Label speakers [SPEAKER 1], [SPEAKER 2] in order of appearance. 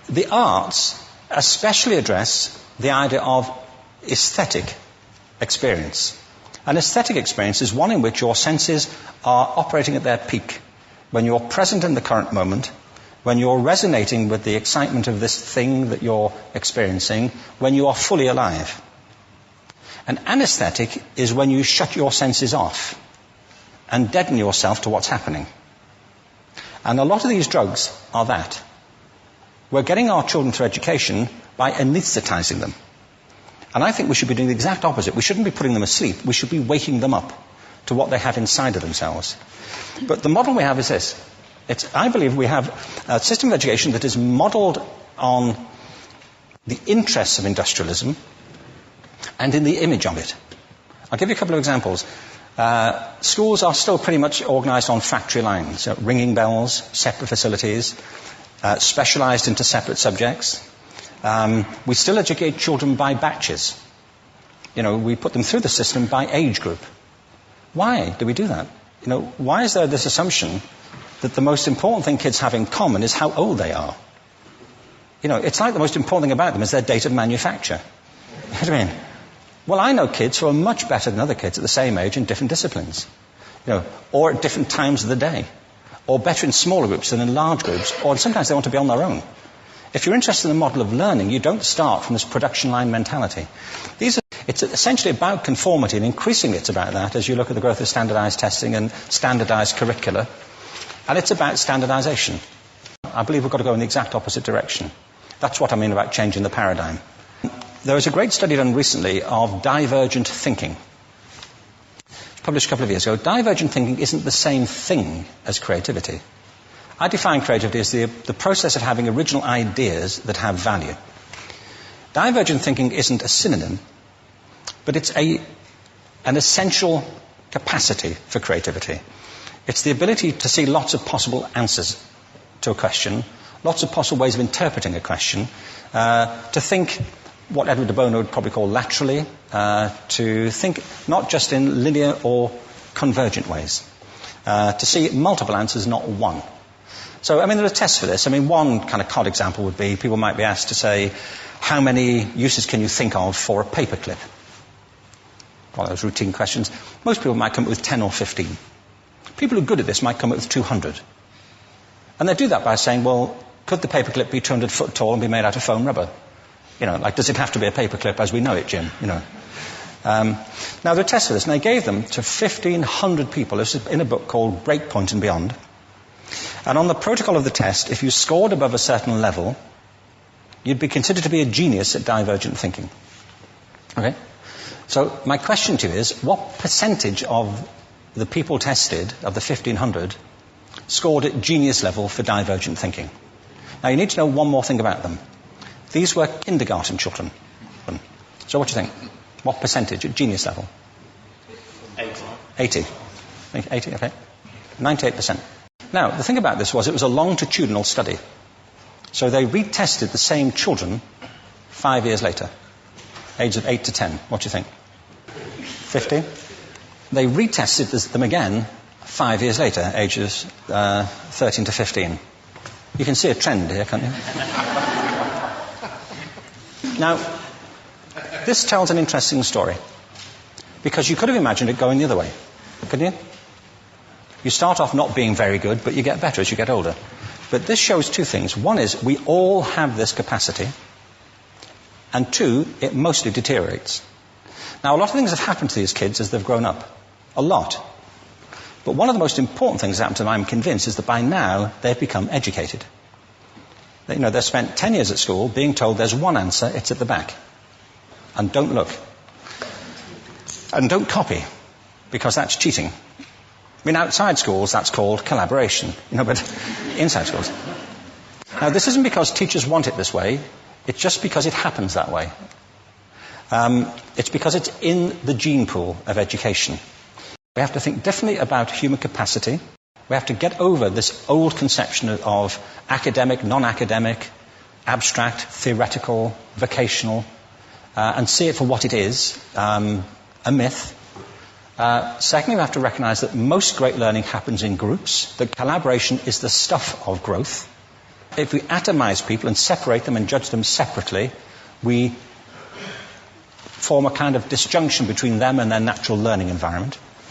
[SPEAKER 1] The arts especially address the idea of aesthetic experience. An aesthetic experience is one in which your senses are operating at their peak, when you're present in the current moment, when you're resonating with the excitement of this thing that you're experiencing, when you are fully alive. An anesthetic is when you shut your senses off and deaden yourself to what's happening. And a lot of these drugs are that. We're getting our children through education by anesthetizing them. And I think we should be doing the exact opposite. We shouldn't be putting them asleep. We should be waking them up to what they have inside of themselves. But the model we have is this. I believe we have a system of education that is modeled on the interests of industrialism and in the image of it. I'll give you a couple of examples. Schools are still pretty much organized on factory lines, ringing bells, separate facilities, specialized into separate subjects. We still educate children by batches. We put them through the system by age group. Why do we do that? Why is there this assumption that the most important thing kids have in common is how old they are? It's like the most important thing about them is their date of manufacture. You know what I mean? Well, I know kids who are much better than other kids at the same age in different disciplines, or at different times of the day, or better in smaller groups than in large groups, or sometimes they want to be on their own. If you're interested in the model of learning, you don't start from this production line mentality. It's essentially about conformity, and increasingly it's about that as you look at the growth of standardized testing and standardized curricula. And it's about standardization. I believe we've got to go in the exact opposite direction. That's what I mean about changing the paradigm. There was a great study done recently of divergent thinking. It was published a couple of years ago. Divergent thinking isn't the same thing as creativity. I define creativity as the process of having original ideas that have value. Divergent thinking isn't a synonym, but it's an essential capacity for creativity. It's the ability to see lots of possible answers to a question, lots of possible ways of interpreting a question, to think what Edward de Bono would probably call laterally, to think not just in linear or convergent ways, to see multiple answers, not one. So, there are tests for this. One kind of cod example would be, people might be asked to say, how many uses can you think of for a paperclip? One of those routine questions. Most people might come up with 10 or 15. People who are good at this might come up with 200. And they do that by saying, well, could the paperclip be 200 foot tall and be made out of foam rubber? Does it have to be a paperclip as we know it, Jim? Now, there are tests for this, and they gave them to 1,500 people. This is in a book called Breakpoint and Beyond. And on the protocol of the test, if you scored above a certain level, you'd be considered to be a genius at divergent thinking. Okay? So my question to you is, what percentage of the people tested, of the 1,500, scored at genius level for divergent thinking? Now, you need to know one more thing about them. These were kindergarten children. So what do you think? What percentage at genius level? 80. 80, okay. 98%. Now, the thing about this was it was a longitudinal study. So they retested the same children 5 years later, ages of 8 to 10. What do you think? 50? They retested them again 5 years later, ages 13 to 15. You can see a trend here, can't you? Now, this tells an interesting story, because you could have imagined it going the other way, couldn't you? You start off not being very good, but you get better as you get older. But this shows two things. One is we all have this capacity, and two, it mostly deteriorates. Now, a lot of things have happened to these kids as they've grown up. A lot. But one of the most important things that happened to them, I'm convinced, is that by now they've become educated. They've spent 10 years at school being told there's one answer, it's at the back. And don't look. And don't copy, because that's cheating. Outside schools, that's called collaboration. But inside schools. Now, this isn't because teachers want it this way. It's just because it happens that way. It's because it's in the gene pool of education. We have to think differently about human capacity. We have to get over this old conception of academic, non-academic, abstract, theoretical, vocational, and see it for what it is, a myth. Secondly, we have to recognize that most great learning happens in groups, that collaboration is the stuff of growth, if we atomize people and separate them and judge them separately, we form a kind of disjunction between them and their natural learning environment.